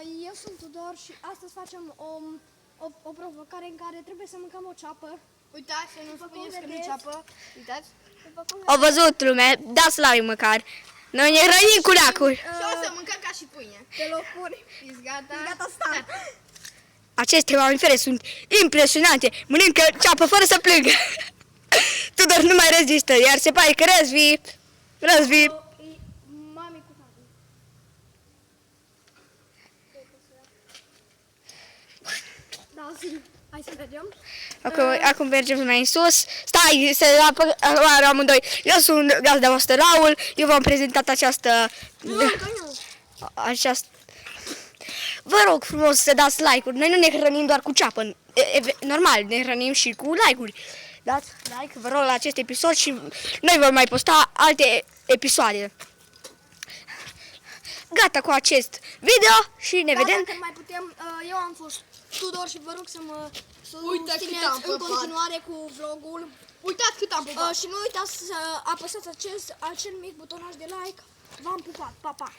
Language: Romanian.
Eu sunt Tudor și astăzi facem o provocare în care trebuie să mâncăm o ceapă. Uitați, să nu spuneți că nu ceapă. Uitați. Au văzut lumea, dați like măcar. Noi ne hrănim cu leacuri. Și o să mâncăm ca și pâine. Pe locuri. Ești gata? Gata, start. Aceste mamifere sunt impresionante. Mănâncă ceapă fără să plângă. Tudor nu mai rezistă, iar se pare că Răzvi. Mami cu tati. Da, zi. Hai să mergem. Acum mergem mai în sus. Stai, să apără amândoi. Eu sunt gazda voastră Raul. Eu v-am prezentat această... Vă rog frumos să dați like-uri. Noi nu ne hrănim doar cu ceapă. Normal, ne hrănim și cu like-uri. Dați like, vă rog, la acest episod și noi vom mai posta alte episoade. Gata cu acest video și ne vedem. Dacă mai putem, eu am fost Tudor și vă rog să mă Uite cât susțineți am în pupat. continuare cu vlogul. Uitați cât am pupat. Și nu uitați să apăsați acel mic butonaj de like. V-am pupat. Pa, pa.